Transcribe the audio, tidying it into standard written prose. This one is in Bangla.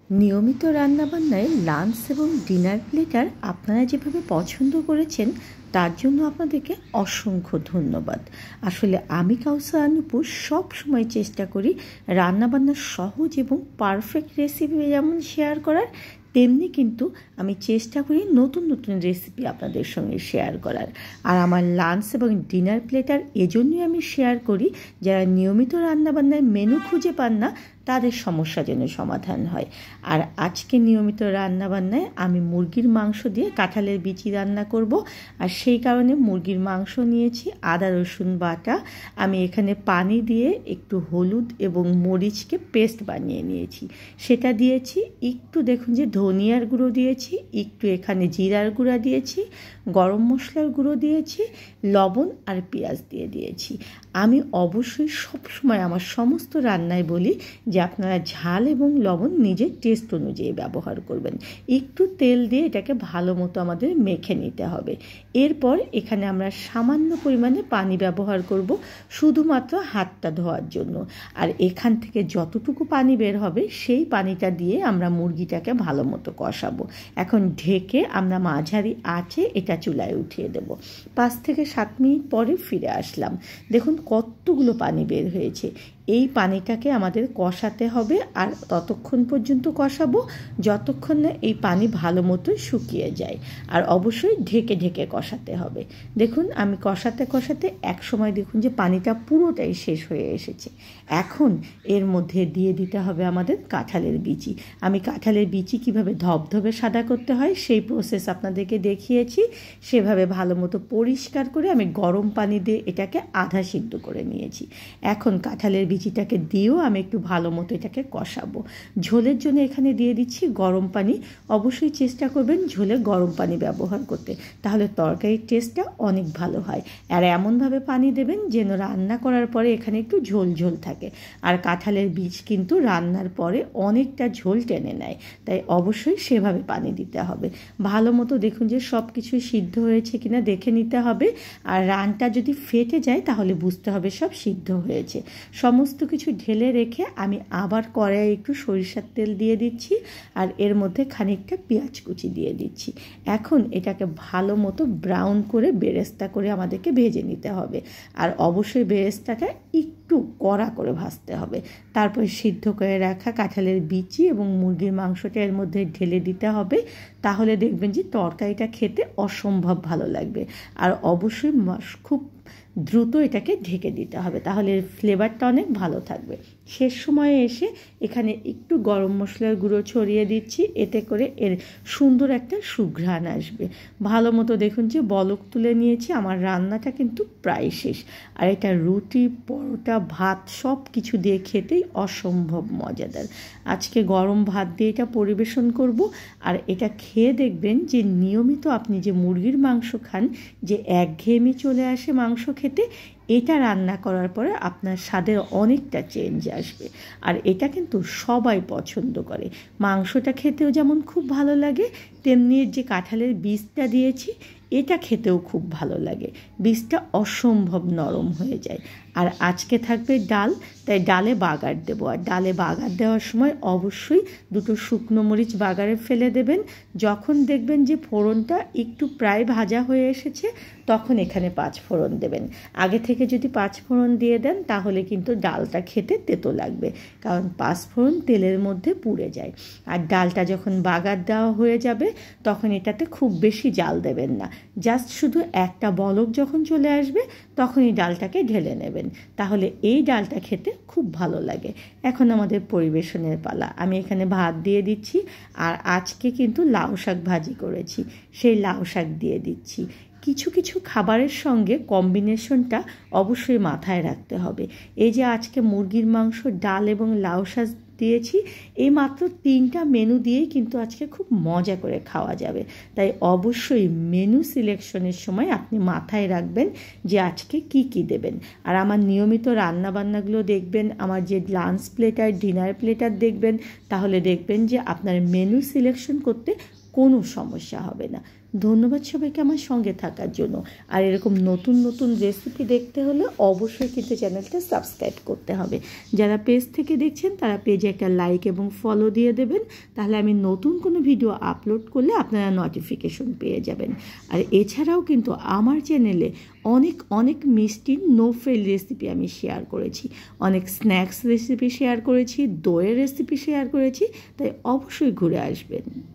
নিয়মিত রান্নাবান্নায় লাঞ্চ এবং ডিনার প্লেটার আপনারা যেভাবে পছন্দ করেছেন তার জন্য আপনাদেরকে অসংখ্য ধন্যবাদ। আসলে আমি কাউসার অনুপু সব সময় চেষ্টা করি রান্নাবান্নার সহজ এবং পারফেক্ট রেসিপি যেমন শেয়ার করার, তেমনি কিন্তু আমি চেষ্টা করি নতুন নতুন রেসিপি আপনাদের সঙ্গে শেয়ার করার। আর আমার লাঞ্চ এবং ডিনার প্লেটার এজন্যই আমি শেয়ার করি, যারা নিয়মিত রান্নাবান্নায় মেনু খুঁজে পান না তাদের সমস্যা যেন সমাধান হয়। আর আজকে নিয়মিত রান্নাবান্নায় আমি মুরগির মাংস দিয়ে কাঁঠালের বিচি রান্না করব। আর সেই কারণে মুরগির মাংস নিয়েছি, আদা রসুন বাটা, আমি এখানে পানি দিয়ে একটু হলুদ এবং মরিচকে পেস্ট বানিয়ে নিয়েছি, সেটা দিয়েছি। একটু দেখুন যে ধনিয়ার গুঁড়ো দিয়েছি, একটু এখানে জিরার গুঁড়া দিয়েছি, গরম মশলার গুঁড়ো দিয়েছি, লবণ আর পেঁয়াজ দিয়েছি। আমি অবশ্যই সবসময় আমার সমস্ত রান্নায় বলি যে আপনারা ঝাল এবং লবণ নিজের টেস্ট অনুযায়ী ব্যবহার করবেন। একটু তেল দিয়ে এটাকে ভালো মতো আমাদের মেখে নিতে হবে। এরপর এখানে আমরা সামান্য পরিমাণে পানি ব্যবহার করব, শুধুমাত্র হাতটা ধোয়ার জন্য। আর এখান থেকে যতটুকু পানি বের হবে সেই পানিটা দিয়ে আমরা মুরগিটাকে ভালো মতো কষাবো। এখন ঢেকে আমরা মাঝারি আঁচে এটা চুলায় উঠিয়ে দেব। 5 থেকে 7 মিনিট পরে ফিরে আসলাম। দেখুন কতগুলো পানি বের হয়েছে। এই পানিটাকে আমাদের কষাতে হবে, আর ততক্ষণ পর্যন্ত কষাবো যতক্ষণ না এই পানি ভালো মতো শুকিয়ে যায়। আর অবশ্যই ঢেকে ঢেকে কষাতে হবে। দেখুন আমি কষাতে কষাতে এক সময় দেখুন যে পানিটা পুরোটাই শেষ হয়ে এসেছে। এখন এর মধ্যে দিয়ে দিতে হবে আমাদের কাঁঠালের বিচি। আমি কাঁঠালের বিচি কিভাবে ধবধবে সাদা করতে হয় সেই প্রসেস আপনাদেরকে দেখিয়েছি। সেভাবে ভালো মতো পরিষ্কার করে আমি গরম পানি দিয়ে এটাকে আধা সিদ্ধ করে নিয়েছি। এখন কাঁঠালের বিচিটাকে দিয়েও আমি একটু ভালো মতো এটাকে কষাবো। ঝোলের জন্য এখানে দিয়ে দিচ্ছি গরম পানি। অবশ্যই চেষ্টা করবেন ঝোলে গরম পানি ব্যবহার করতে, তাহলে তরকারির টেস্টটা অনেক ভালো হয়। আর এমনভাবে পানি দেবেন যেন রান্না করার পরে এখানে একটু ঝোল ঝোল থাকে। আর কাঁঠালের বীজ কিন্তু রান্নার পরে অনেকটা ঝোল টেনে নেয়, তাই অবশ্যই সেভাবে পানি দিতে হবে। ভালো মতো দেখুন যে সব কিছুই সিদ্ধ হয়েছে কিনা দেখে নিতে হবে। আর রানটা যদি ফেটে যায় তাহলে বুঝতে হবে সব সিদ্ধ হয়েছে। সমস্ত কিছু ঢেলে রেখে আমি আবার কড়াইয়ে একটু সরিষার তেল দিয়ে দিচ্ছি, আর এর মধ্যে খানিকটা পেঁয়াজ কুচি দিয়ে দিচ্ছি। এখন এটাকে ভালো মতো ব্রাউন করে বেরেস্তা করে আমাদেরকে ভেজে নিতে হবে। আর অবশ্যই বেরেস্তাটা একটু কড়া করে ভাজতে হবে। তারপর সিদ্ধ করে রাখা কাঁঠালের বিচি এবং মুরগির মাংসটা এর মধ্যে ঢেলে দিতে হবে। তাহলে দেখবেন যে তরকারিটা খেতে অসম্ভব ভালো লাগবে। আর অবশ্যই খুব দ্রুত এটাকে ঢেকে দিতে হবে, তাহলে এর ফ্লেভারটা অনেক ভালো থাকবে। শেষ সময়ে এসে এখানে একটু গরম মশলার গুঁড়ো ছড়িয়ে দিচ্ছি, এতে করে এর সুন্দর একটা সুঘ্রাণ আসবে। ভালো মতো দেখুন যে বলক তুলে নিয়েছি। আমার রান্নাটা কিন্তু প্রায় শেষ। আর এটা রুটি, পরোটা, ভাত সব কিছু দিয়ে খেতেই অসম্ভব মজাদার। আজকে গরম ভাত দিয়ে এটা পরিবেশন করব। আর এটা খেয়ে দেখবেন যে নিয়মিত আপনি যে মুরগির মাংস খান, যে একঘেয়েমি চলে আসে মাংস খেতে, এটা রান্না করার পরে আপনার স্বাদের অনেকটা চেঞ্জ আসবে। আর এটা কিন্তু সবাই পছন্দ করে। মাংসটা খেতেও যেমন খুব ভালো লাগে, তেমনি যে কাঁঠালের বীজটা দিয়েছি এটা খেতেও খুব ভালো লাগে। বীজটা অসম্ভব নরম হয়ে যায়। আর আজকে থাকবে ডাল, তাই ডালে বাগার দেবো। আর ডালে বাগার দেওয়ার সময় অবশ্যই 2টো শুকনো মরিচ বাগারে ফেলে দেবেন। যখন দেখবেন যে ফোড়নটা একটু প্রায় ভাজা হয়ে এসেছে তখন এখানে 5 ফোড়ন দেবেন। আগে থেকে যদি 5 ফোড়ন দিয়ে দেন তাহলে কিন্তু ডালটা খেতে তেতো লাগবে, কারণ 5 ফোড়ন তেলের মধ্যে পুড়ে যায়। আর ডালটা যখন বাগার দেওয়া হয়ে যাবে তখন এটাতে খুব বেশি জাল দেবেন না, জাস্ট শুধু একটা বলক যখন চলে আসবে তখনই ডালটাকে ঢেলে নেবেন, তাহলে এই ডালটা খেতে খুব ভালো লাগে। এখন আমাদের পরিবেশনের পালা। আমি এখানে ভাত দিয়ে দিচ্ছি, আর আজকে কিন্তু লাউ শাক ভাজি করেছি, সেই লাউ শাক দিয়ে দিচ্ছি। কিছু কিছু খাবারের সঙ্গে কম্বিনেশনটা অবশ্যই মাথায় রাখতে হবে। এই যে আজকে মুরগির মাংস, ডাল এবং লাউ শাক দিয়েছি, এই মাত্র 3টা মেনু দিয়েই কিন্তু আজকে খুব মজা করে খাওয়া যাবে। তাই অবশ্যই মেনু সিলেকশনের সময় আপনি মাথায় রাখবেন যে আজকে কি কি দেবেন। আর আমার নিয়মিত রান্নাবান্নাগুলো দেখবেন, আমার যে লাঞ্চ প্লেটার, ডিনার প্লেটার দেখবেন, তাহলে দেখবেন যে আপনার মেনু সিলেকশন করতে কোনো সমস্যা হবে না। ধন্যবাদ সবাইকে আমার সঙ্গে থাকার জন্য। আর এরকম নতুন নতুন রেসিপি দেখতে হলে অবশ্যই কিন্তু চ্যানেলটা সাবস্ক্রাইব করতে হবে। যারা পেজ থেকে দেখছেন তারা পেজে একটা লাইক এবং ফলো দিয়ে দেবেন, তাহলে আমি নতুন কোনো ভিডিও আপলোড করলে আপনারা নোটিফিকেশন পেয়ে যাবেন। আর এছাড়াও কিন্তু আমার চ্যানেলে অনেক অনেক মিষ্টি নো ফেল রেসিপি আমি শেয়ার করেছি, অনেক স্ন্যাক্স রেসিপি শেয়ার করেছি, দইয়ের রেসিপি শেয়ার করেছি, তাই অবশ্যই ঘুরে আসবেন।